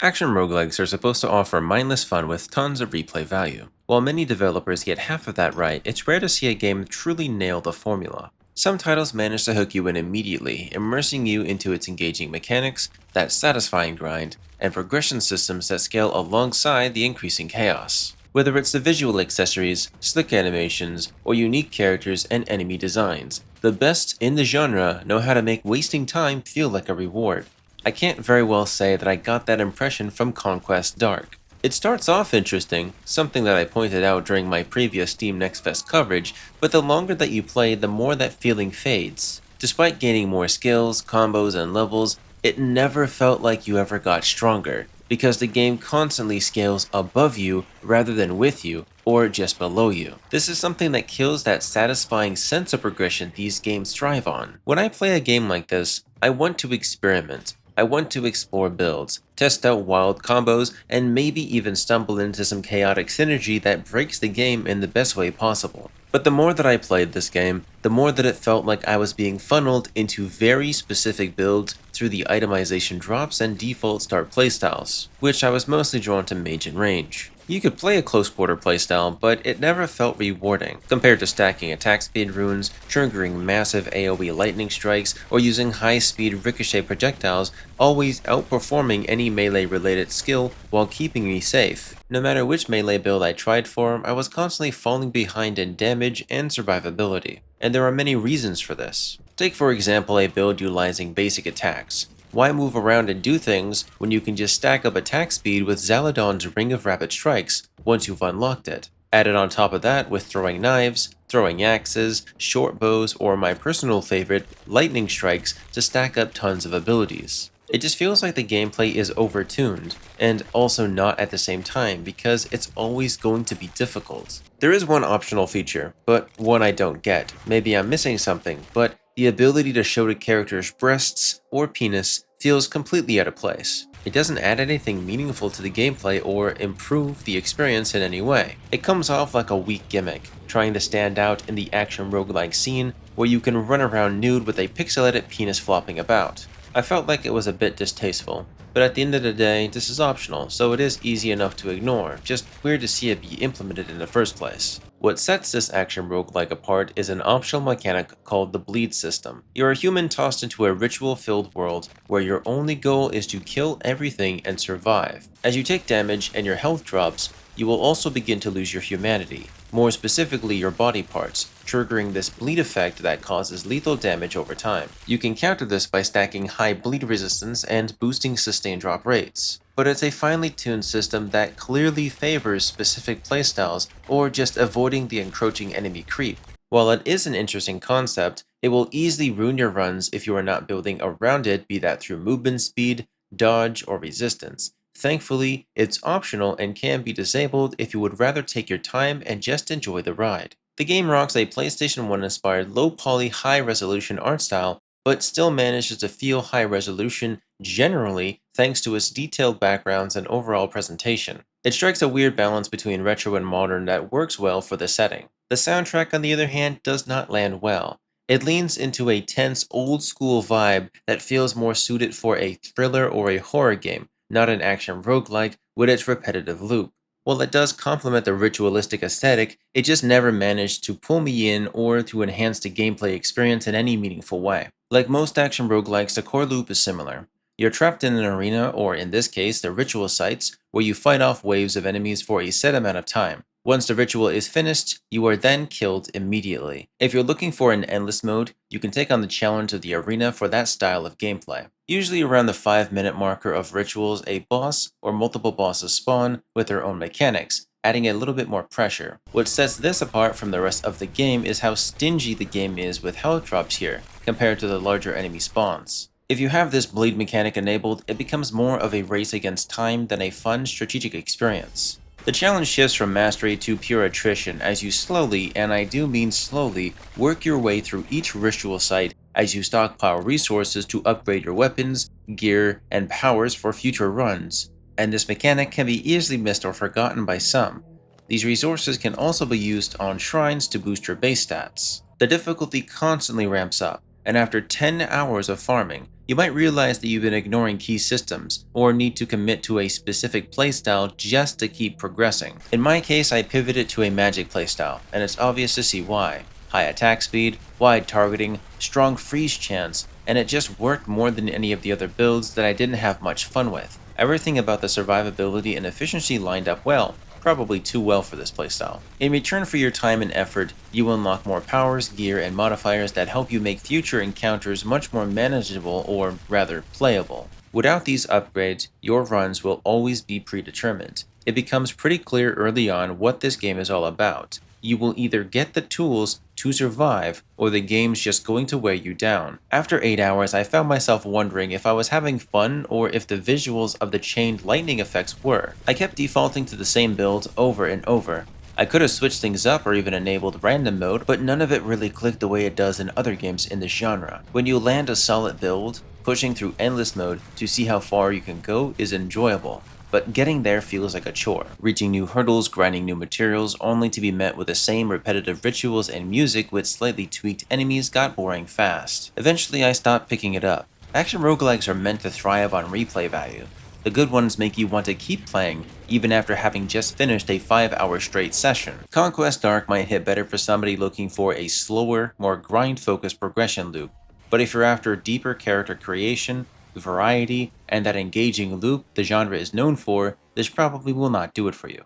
Action roguelikes are supposed to offer mindless fun with tons of replay value. While many developers get half of that right, it's rare to see a game truly nail the formula. Some titles manage to hook you in immediately, immersing you into its engaging mechanics, that satisfying grind, and progression systems that scale alongside the increasing chaos. Whether it's the visual accessories, slick animations, or unique characters and enemy designs, the best in the genre know how to make wasting time feel like a reward. I can't very well say that I got that impression from Conquest Dark. It starts off interesting, something that I pointed out during my previous Steam Next Fest coverage, but the longer that you play, the more that feeling fades. Despite gaining more skills, combos, and levels, it never felt like you ever got stronger, because the game constantly scales above you rather than with you, or just below you. This is something that kills that satisfying sense of progression these games thrive on. When I play a game like this, I want to experiment. I want to explore builds, test out wild combos, and maybe even stumble into some chaotic synergy that breaks the game in the best way possible. But the more that I played this game, the more that it felt like I was being funneled into very specific builds through the itemization drops and default start playstyles, which I was mostly drawn to mage and range. You could play a close quarter playstyle, but it never felt rewarding, compared to stacking attack speed runes, triggering massive AoE lightning strikes, or using high speed ricochet projectiles, always outperforming any melee related skill while keeping me safe. No matter which melee build I tried for, I was constantly falling behind in damage and survivability, and there are many reasons for this. Take for example a build utilizing basic attacks. Why move around and do things when you can just stack up attack speed with Zaladon's Ring of Rapid Strikes once you've unlocked it? Added on top of that with throwing knives, throwing axes, short bows, or my personal favorite, lightning strikes to stack up tons of abilities. It just feels like the gameplay is overtuned, and also not at the same time because it's always going to be difficult. There is one optional feature, but one I don't get. Maybe I'm missing something, but the ability to show the character's breasts or penis feels completely out of place. It doesn't add anything meaningful to the gameplay or improve the experience in any way. It comes off like a weak gimmick, trying to stand out in the action roguelike scene where you can run around nude with a pixelated penis flopping about. I felt like it was a bit distasteful, but at the end of the day, this is optional, so it is easy enough to ignore, just weird to see it be implemented in the first place. What sets this action roguelike apart is an optional mechanic called the bleed system. You're a human tossed into a ritual-filled world where your only goal is to kill everything and survive. As you take damage and your health drops, you will also begin to lose your humanity, more specifically your body parts, triggering this bleed effect that causes lethal damage over time. You can counter this by stacking high bleed resistance and boosting sustain drop rates, but it's a finely tuned system that clearly favors specific playstyles or just avoiding the encroaching enemy creep. While it is an interesting concept, it will easily ruin your runs if you are not building around it, be that through movement speed, dodge, or resistance. Thankfully, it's optional and can be disabled if you would rather take your time and just enjoy the ride. The game rocks a PlayStation 1 inspired low poly high resolution art style, but still manages to feel high resolution generally thanks to its detailed backgrounds and overall presentation. It strikes a weird balance between retro and modern that works well for the setting. The soundtrack, on the other hand, does not land well. It leans into a tense, old school vibe that feels more suited for a thriller or a horror game, not an action roguelike with its repetitive loop. While it does complement the ritualistic aesthetic, it just never managed to pull me in or to enhance the gameplay experience in any meaningful way. Like most action roguelikes, the core loop is similar. You're trapped in an arena, or in this case, the ritual sites, where you fight off waves of enemies for a set amount of time. Once the ritual is finished, you are then killed immediately. If you're looking for an endless mode, you can take on the challenge of the arena for that style of gameplay. Usually around the 5-minute marker of rituals, a boss or multiple bosses spawn with their own mechanics, adding a little bit more pressure. What sets this apart from the rest of the game is how stingy the game is with health drops here, compared to the larger enemy spawns. If you have this bleed mechanic enabled, it becomes more of a race against time than a fun strategic experience. The challenge shifts from mastery to pure attrition as you slowly, and I do mean slowly, work your way through each ritual site as you stockpile resources to upgrade your weapons, gear, and powers for future runs, and this mechanic can be easily missed or forgotten by some. These resources can also be used on shrines to boost your base stats. The difficulty constantly ramps up, and after 10 hours of farming, you might realize that you've been ignoring key systems, or need to commit to a specific playstyle just to keep progressing. In my case, I pivoted to a magic playstyle, and it's obvious to see why. High attack speed, wide targeting, strong freeze chance, and it just worked more than any of the other builds that I didn't have much fun with. Everything about the survivability and efficiency lined up well, probably too well for this playstyle. In return for your time and effort, you unlock more powers, gear, and modifiers that help you make future encounters much more manageable, or rather, playable. Without these upgrades, your runs will always be predetermined. It becomes pretty clear early on what this game is all about. You will either get the tools to survive, or the game's just going to wear you down. After 8 hours, I found myself wondering if I was having fun or if the visuals of the chained lightning effects were. I kept defaulting to the same build over and over. I could have switched things up or even enabled random mode, but none of it really clicked the way it does in other games in this genre. When you land a solid build, pushing through endless mode to see how far you can go is enjoyable. But getting there feels like a chore, reaching new hurdles, grinding new materials, only to be met with the same repetitive rituals and music with slightly tweaked enemies got boring fast. Eventually I stopped picking it up. Action roguelikes are meant to thrive on replay value. The good ones make you want to keep playing, even after having just finished a 5-hour straight session. Conquest Dark might hit better for somebody looking for a slower, more grind-focused progression loop, but if you're after deeper character creation, variety, and that engaging loop the genre is known for, this probably will not do it for you.